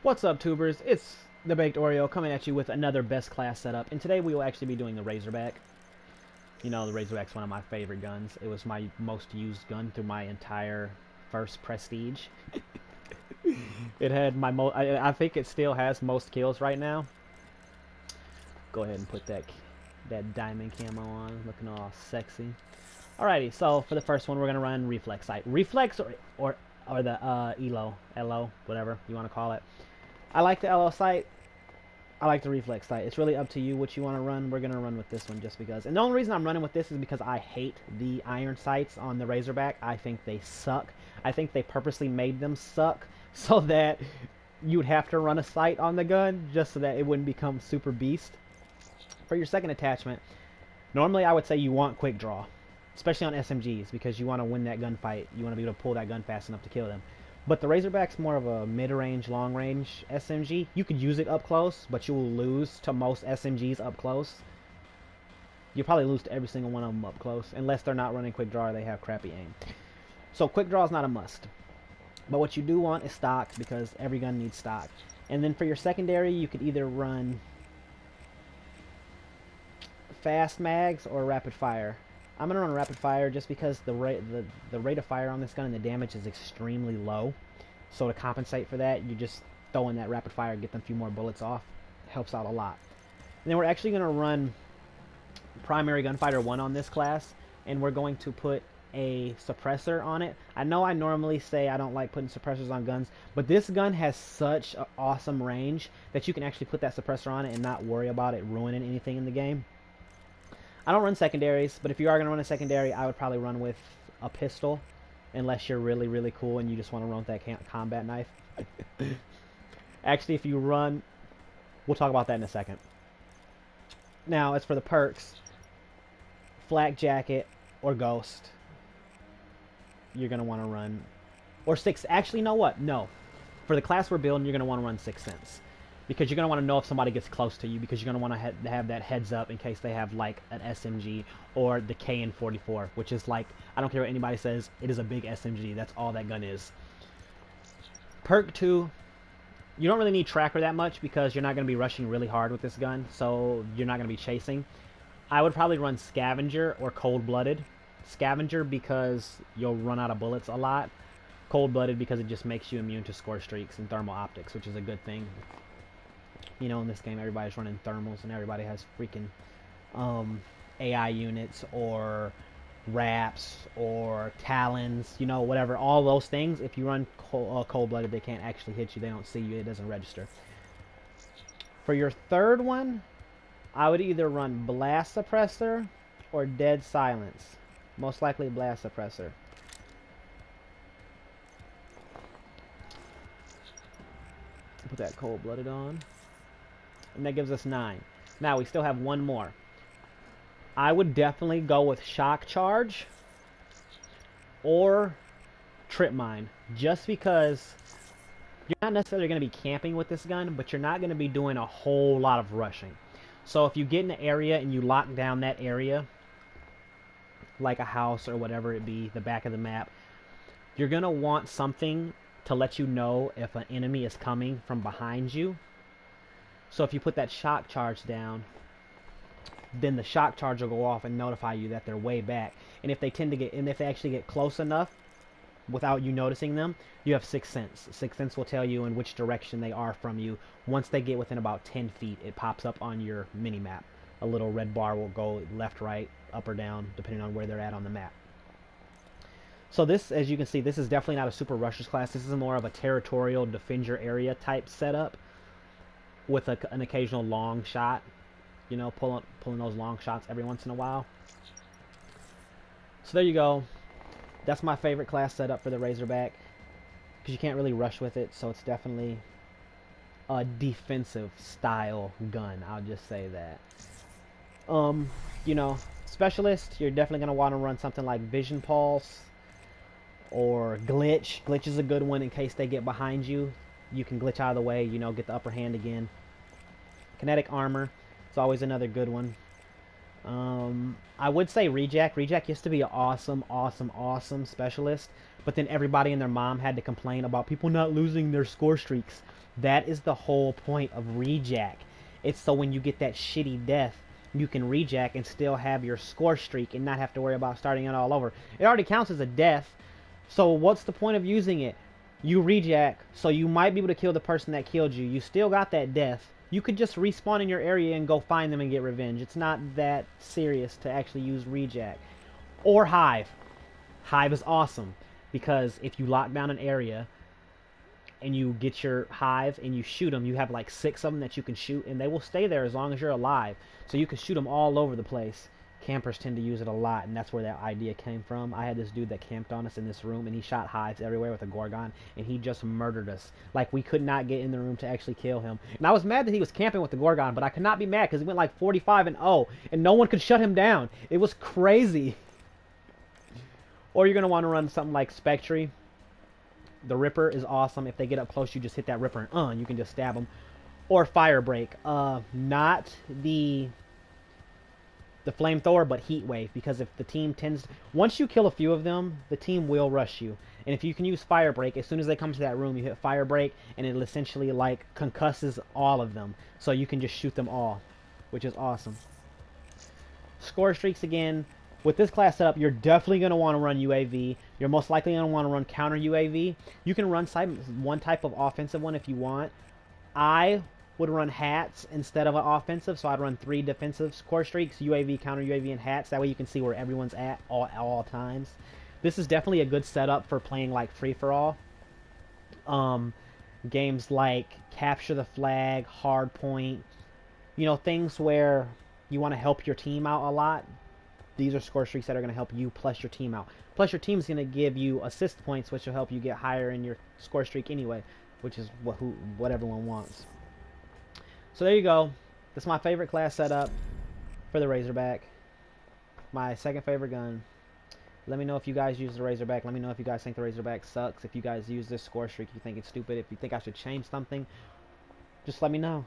What's up, tubers? It's the Baked Oreo coming at you with another best class setup. And today we will actually be doing the Razorback. You know, the Razorback's one of my favorite guns. It was my most used gun through my entire first Prestige. It had my I think it still has most kills right now. Go ahead and put that diamond camo on, looking all sexy. Alrighty, so for the first one, we're gonna run Reflex Sight. Reflex or the ELO, whatever you want to call it. I like the LO sight. I like the reflex sight. It's really up to you what you want to run. We're going to run with this one just because. And the only reason I'm running with this is because I hate the iron sights on the Razorback. I think they suck. I think they purposely made them suck so that you would have to run a sight on the gun just so that it wouldn't become super beast. For your second attachment, normally I would say you want quick draw, especially on SMGs, because you want to win that gunfight. You want to be able to pull that gun fast enough to kill them. But the Razorback's more of a mid-range, long-range SMG. You could use it up close, but you will lose to most SMGs up close. You'll probably lose to every single one of them up close, unless they're not running quick draw or they have crappy aim. So quick draw is not a must. But what you do want is stock, because every gun needs stock. And then for your secondary, you could either run fast mags or rapid fire. I'm going to run rapid fire just because the rate of fire on this gun and the damage is extremely low. So to compensate for that, you just throw in that rapid fire, get them a few more bullets off. It helps out a lot. And then we're actually going to run primary gunfighter 1 on this class, and we're going to put a suppressor on it. I know I normally say I don't like putting suppressors on guns, but this gun has such an awesome range that you can actually put that suppressor on it and not worry about it ruining anything in the game. I don't run secondaries, but if you are going to run a secondary, I would probably run with a pistol, unless you're really, really cool and you just want to run with that combat knife. Actually, if you run, we'll talk about that in a second. Now, as for the perks, flak jacket or ghost, you're going to want to run, or six. Actually, you know what? No. For the class we're building, you're going to want to run Sixth Sense. Because you're going to want to know if somebody gets close to you, because you're going to want to have that heads up in case they have like an SMG or the KN-44, which is like, I don't care what anybody says, it is a big SMG. That's all that gun is. Perk 2, you don't really need tracker that much because you're not going to be rushing really hard with this gun, so you're not going to be chasing. I would probably run Scavenger or Cold-Blooded. Scavenger because you'll run out of bullets a lot. Cold-Blooded because it just makes you immune to score streaks and thermal optics, which is a good thing. You know, in this game, everybody's running thermals, and everybody has freaking AI units or wraps or talons, you know, whatever. All those things, if you run cold-blooded, they can't actually hit you. They don't see you. It doesn't register. For your third one, I would either run Blast Suppressor or Dead Silence. Most likely Blast Suppressor. Put that cold-blooded on. And that gives us 9. Now, we still have one more. I would definitely go with Shock Charge or Trip Mine. Just because you're not necessarily going to be camping with this gun, but you're not going to be doing a whole lot of rushing. So if you get in an area and you lock down that area, like a house or whatever it be, the back of the map, you're going to want something to let you know if an enemy is coming from behind you. So if you put that shock charge down, then the shock charge will go off and notify you that they're way back. And if they actually get close enough without you noticing them, you have Sixth Sense. Sixth Sense will tell you in which direction they are from you. Once they get within about 10 feet, it pops up on your mini-map. A little red bar will go left, right, up or down, depending on where they're at on the map. So this, as you can see, this is definitely not a super rushers class. This is more of a territorial, defend your area type setup, with an occasional long shot, you know, pulling those long shots every once in a while. So there you go. That's my favorite class setup for the Razorback, because you can't really rush with it, so it's definitely a defensive style gun. I'll just say that. You know, specialist, you're definitely going to want to run something like Vision Pulse or Glitch. Glitch is a good one in case they get behind you. You can glitch out of the way, you know, get the upper hand again. Kinetic Armor is always another good one. I would say Rejack. Rejack used to be an awesome, awesome, awesome specialist, but then everybody and their mom had to complain about people not losing their score streaks. That is the whole point of Rejack. It's so when you get that shitty death, you can Rejack and still have your score streak and not have to worry about starting it all over. It already counts as a death, so what's the point of using it? You Rejack, so you might be able to kill the person that killed you. You still got that death. You could just respawn in your area and go find them and get revenge. It's not that serious to actually use Rejack. Or Hive. Hive is awesome, because if you lock down an area and you get your Hive and you shoot them, you have like 6 of them that you can shoot, and they will stay there as long as you're alive. So you can shoot them all over the place. Campers tend to use it a lot, and that's where that idea came from. I had this dude that camped on us in this room, and he shot hives everywhere with a Gorgon, and he just murdered us. Like, we could not get in the room to actually kill him. And I was mad that he was camping with the Gorgon, but I could not be mad because he went like 45-0, and no one could shut him down. It was crazy. Or you're going to want to run something like Spectre. The Ripper is awesome. If they get up close, you just hit that Ripper, and you can just stab them. Or Firebreak. Not the flamethrower, but heat wave, because if the team tends once you kill a few of them, the team will rush you. And if you can use Firebreak, as soon as they come to that room, you hit Firebreak, and it essentially like concusses all of them, so you can just shoot them all, which is awesome. Score streaks again. With this class setup, you're definitely going to want to run UAV. You're most likely going to want to run counter UAV. You can run one type of offensive one if you want. I would run hats instead of an offensive, so I'd run 3 defensive score streaks, UAV, counter UAV, and hats. That way you can see where everyone's at all times. This is definitely a good setup for playing like free-for-all. Games like Capture the Flag, Hardpoint, you know, things where you want to help your team out a lot. These are score streaks that are going to help you plus your team out. Plus your team is going to give you assist points, which will help you get higher in your score streak anyway, which is what everyone wants. So there you go. That's my favorite class setup for the Razorback. My second favorite gun. Let me know if you guys use the Razorback. Let me know if you guys think the Razorback sucks. If you guys use this score streak, if you think it's stupid. If you think I should change something, just let me know.